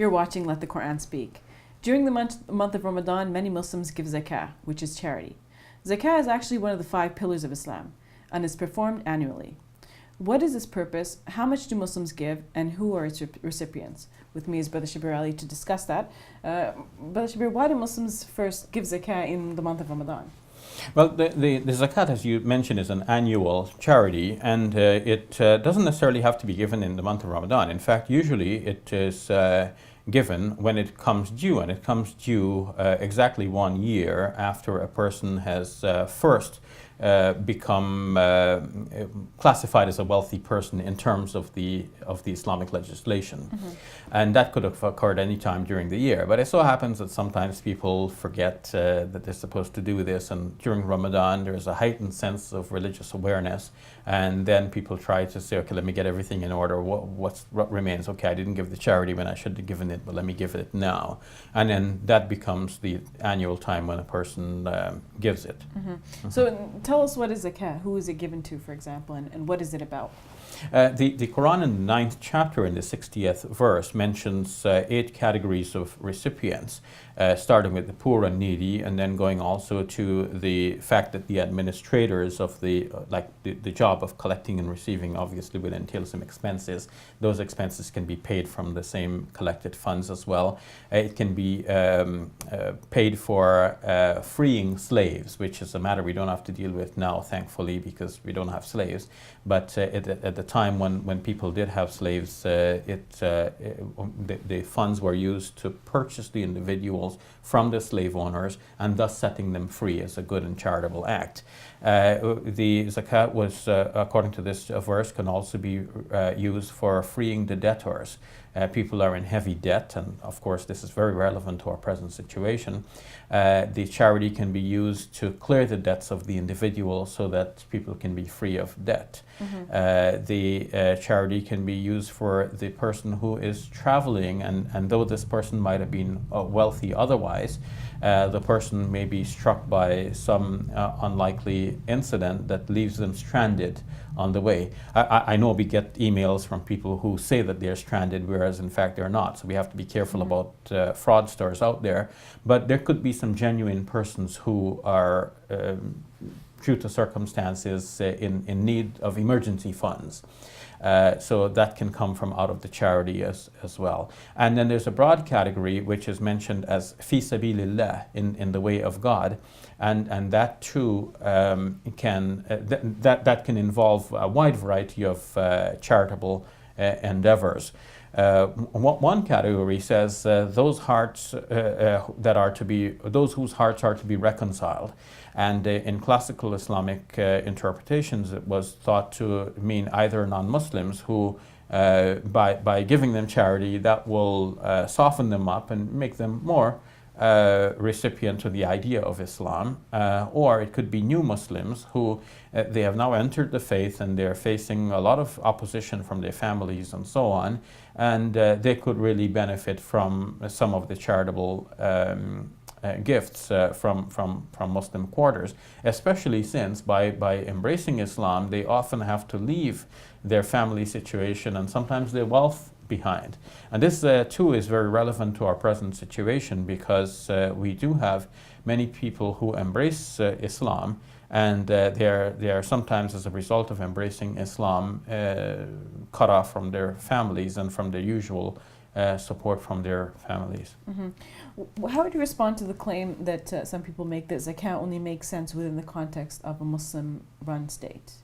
You're watching Let the Quran Speak. During the month of Ramadan, many Muslims give Zakah, which is charity. Zakah is actually one of the 5 pillars of Islam and is performed annually. What is its purpose? How much do Muslims give? And who are its recipients? With me is Brother Shabir Ali to discuss that. Brother Shabir, why do Muslims first give Zakah in the month of Ramadan? Well, the zakat, as you mentioned, is an annual charity, and it doesn't necessarily have to be given in the month of Ramadan. In fact, usually it is given when it comes due, and it comes due exactly 1 year after a person has first become classified as a wealthy person in terms of the Islamic legislation. Mm-hmm. And that could have occurred any time during the year. But it so happens that sometimes people forget that they're supposed to do this, and during Ramadan there's a heightened sense of religious awareness, and then people try to say, okay, let me get everything in order. What remains? Okay, I didn't give the charity when I should have given it, but let me give it now. And then that becomes the annual time when a person gives it. Mm-hmm. Mm-hmm. So tell us, what is Zakah? Who is it given to, for example, and what is it about? The Quran in the 9th chapter in the 60th verse mentions 8 categories of recipients, starting with the poor and needy, and then going also to the fact that the administrators of the job of collecting and receiving obviously would entail some expenses. Those expenses can be paid from the same collected funds as well. It can be paid for freeing slaves, which is a matter we don't have to deal with now, thankfully, because we don't have slaves. But at the time when people did have slaves, the funds were used to purchase the individuals from the slave owners, and thus setting them free as a good and charitable act. The zakat was, according to this verse, can also be used for freeing the debtors. People are in heavy debt, and of course this is very relevant to our present situation. The charity can be used to clear the debts of the individual so that people can be free of debt. Mm-hmm. The charity can be used for the person who is traveling, and though this person might have been wealthy otherwise, the person may be struck by some unlikely incident that leaves them stranded on the way. I know we get emails from people who say that they're stranded, whereas in fact they're not. So we have to be careful mm-hmm. about fraudsters out there. But there could be some genuine persons who are, due to circumstances, in need of emergency funds. So that can come from out of the charity as well. And then there's a broad category which is mentioned as fi sabilillah, in the way of God, and that too can involve a wide variety of charitable endeavors. One category says those hearts those whose hearts are to be reconciled. And in classical Islamic interpretations, it was thought to mean either non-Muslims who, by giving them charity, that will soften them up and make them more recipient to the idea of Islam, or it could be new Muslims who they have now entered the faith and they're facing a lot of opposition from their families and so on, and they could really benefit from some of the charitable gifts from Muslim quarters, especially since by embracing Islam they often have to leave their family situation and sometimes their wealth behind. And this too is very relevant to our present situation, because we do have many people who embrace Islam, and they are sometimes, as a result of embracing Islam, cut off from their families and from their usual support from their families. Mm-hmm. How would you respond to the claim that some people make that Zakah only makes sense within the context of a Muslim-run state?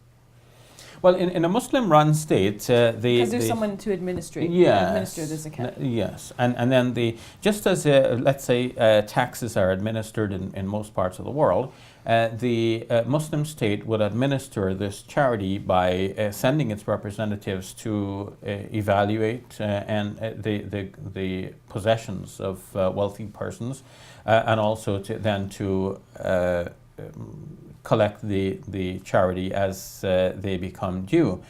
Well, in a Muslim-run state, because there's someone to administer the zakat. Yes, and then just as let's say taxes are administered in most parts of the world, the Muslim state would administer this charity by sending its representatives to evaluate the possessions of wealthy persons, and also to collect the charity as they become due.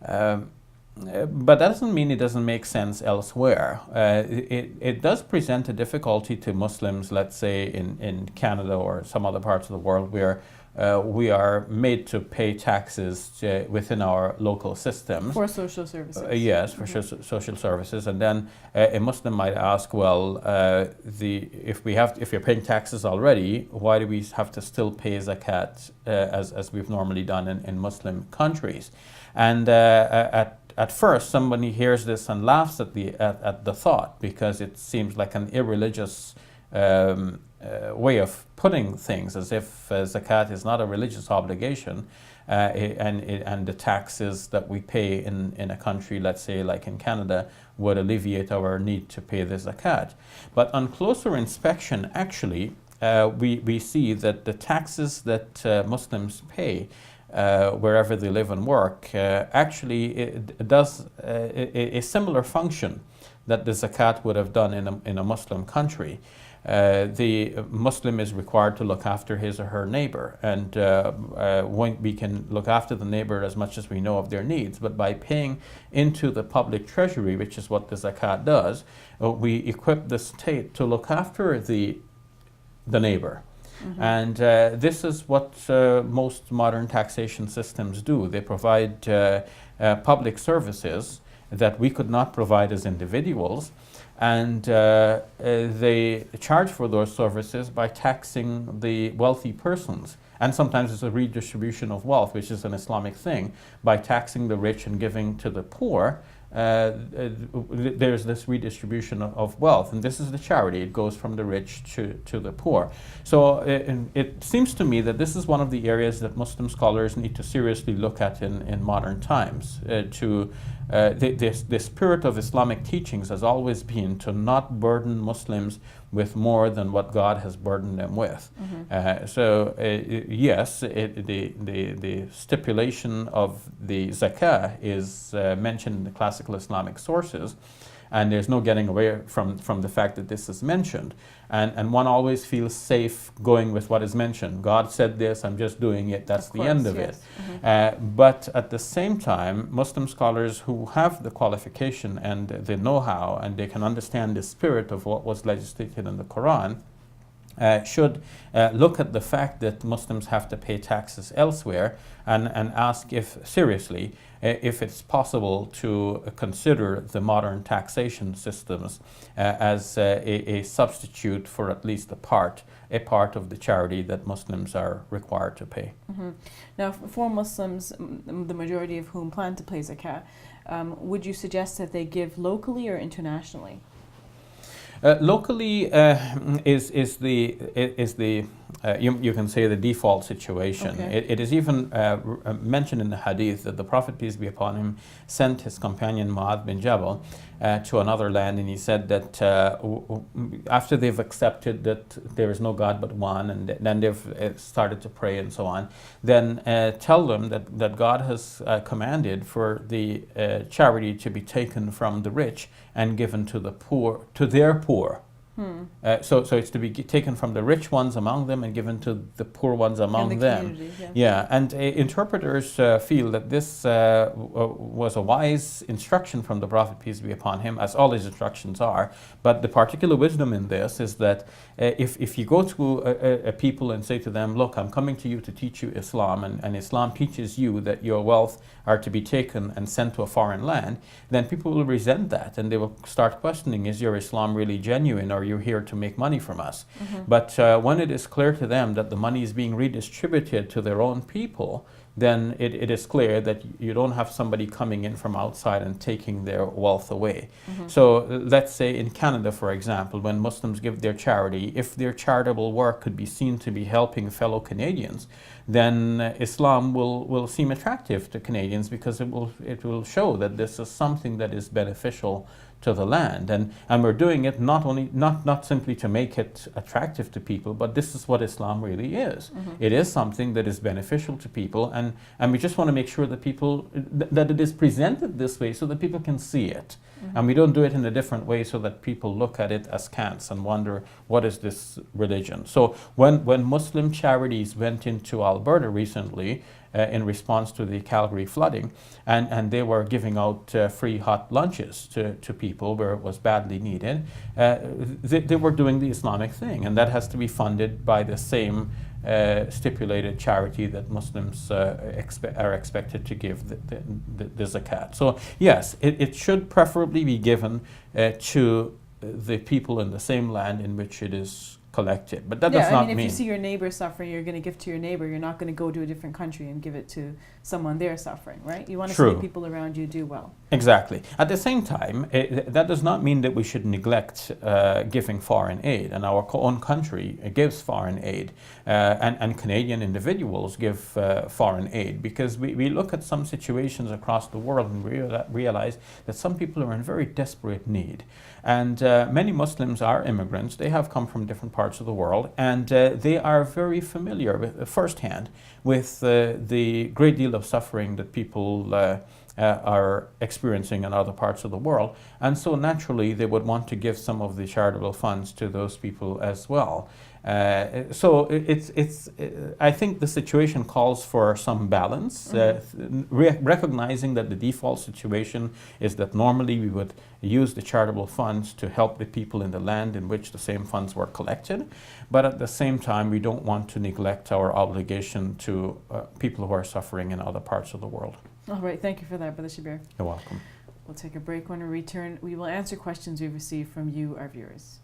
But that doesn't mean it doesn't make sense elsewhere. It does present a difficulty to Muslims, let's say in Canada or some other parts of the world, where we are made to pay taxes within our local systems. For social services. Yes, for social services. And then a Muslim might ask, well, if you're paying taxes already, why do we have to still pay zakat as we've normally done in Muslim countries? And at first, somebody hears this and laughs at the thought, because it seems like an irreligious way of putting things, as if zakat is not a religious obligation, and the taxes that we pay in a country, let's say like in Canada, would alleviate our need to pay the zakat. But on closer inspection, actually, we see that the taxes that Muslims pay wherever they live and work, actually it does a similar function that the zakat would have done in a Muslim country. The Muslim is required to look after his or her neighbor, and we can look after the neighbor as much as we know of their needs, but by paying into the public treasury, which is what the zakat does, we equip the state to look after the neighbor. Mm-hmm. And this is what most modern taxation systems do. They provide public services that we could not provide as individuals, and they charge for those services by taxing the wealthy persons. And sometimes it's a redistribution of wealth, which is an Islamic thing. By taxing the rich and giving to the poor, there's this redistribution of wealth, and this is the charity. It goes from the rich to the poor. So it seems to me that this is one of the areas that Muslim scholars need to seriously look at in modern times. The spirit of Islamic teachings has always been to not burden Muslims with more than what God has burdened them with. Mm-hmm. Yes, the stipulation of the zakah is mentioned in the classical Islamic sources, and there's no getting away from the fact that this is mentioned. And one always feels safe going with what is mentioned. God said this, I'm just doing it, that's the end of it. Mm-hmm. But at the same time, Muslim scholars who have the qualification and the know-how, and they can understand the spirit of what was legislated in the Quran, should look at the fact that Muslims have to pay taxes elsewhere, and ask seriously if it's possible to consider the modern taxation systems as a substitute for at least a part of the charity that Muslims are required to pay. Mm-hmm. Now, for Muslims, the majority of whom plan to pay zakat, would you suggest that they give locally or internationally? Locally is the you can say the default situation. Okay. It is even mentioned in the hadith that the Prophet, peace be upon him, sent his companion Mu'adh bin Jabal to another land, and he said that after they've accepted that there is no God but one, and then they've started to pray and so on, then tell them that God has commanded for the charity to be taken from the rich and given to the poor, to their poor. So it's to be taken from the rich ones among them and given to the poor ones among them. Yeah, and interpreters feel that this was a wise instruction from the Prophet, peace be upon him, as all his instructions are. But the particular wisdom in this is that if you go to a people and say to them, look, I'm coming to you to teach you Islam, and Islam teaches you that your wealth are to be taken and sent to a foreign land, then people will resent that, and they will start questioning, is your Islam really genuine, or are you here to make money from us? Mm-hmm. But when it is clear to them that the money is being redistributed to their own people, then it is clear that you don't have somebody coming in from outside and taking their wealth away. Mm-hmm. So let's say in Canada, for example, when Muslims give their charity, if their charitable work could be seen to be helping fellow Canadians, then Islam will seem attractive to Canadians, because it will show that this is something that is beneficial to the land, and we're doing it not simply to make it attractive to people, but this is what Islam really is. Mm-hmm. It is something that is beneficial to people, and we just want to make sure that that it is presented this way so that people can see it. Mm-hmm. And we don't do it in a different way so that people look at it askance and wonder, what is this religion? So when Muslim charities went into Alberta recently, in response to the Calgary flooding, and they were giving out free hot lunches to people where it was badly needed, they were doing the Islamic thing, and that has to be funded by the same stipulated charity that Muslims are expected to give the zakat. So yes, it should preferably be given to the people in the same land in which it is collected. But that does not if mean you see your neighbor suffering, you're going to give to your neighbor. You're not going to go to a different country and give it to someone there suffering, right? You want to see the people around you do well. Exactly. At the same time, that does not mean that we should neglect giving foreign aid. And our own country gives foreign aid, and Canadian individuals give foreign aid, because we look at some situations across the world and realize that some people are in very desperate need. And many Muslims are immigrants. They have come from different parts of the world, and they are very familiar with, firsthand with the great deal of suffering that people are experiencing in other parts of the world. And so naturally they would want to give some of the charitable funds to those people as well. So I think the situation calls for some balance, recognizing that the default situation is that normally we would use the charitable funds to help the people in the land in which the same funds were collected. But at the same time, we don't want to neglect our obligation to people who are suffering in other parts of the world. All right, thank you for that, Brother Shabir. You're welcome. We'll take a break. When we return, we will answer questions we've received from you, our viewers.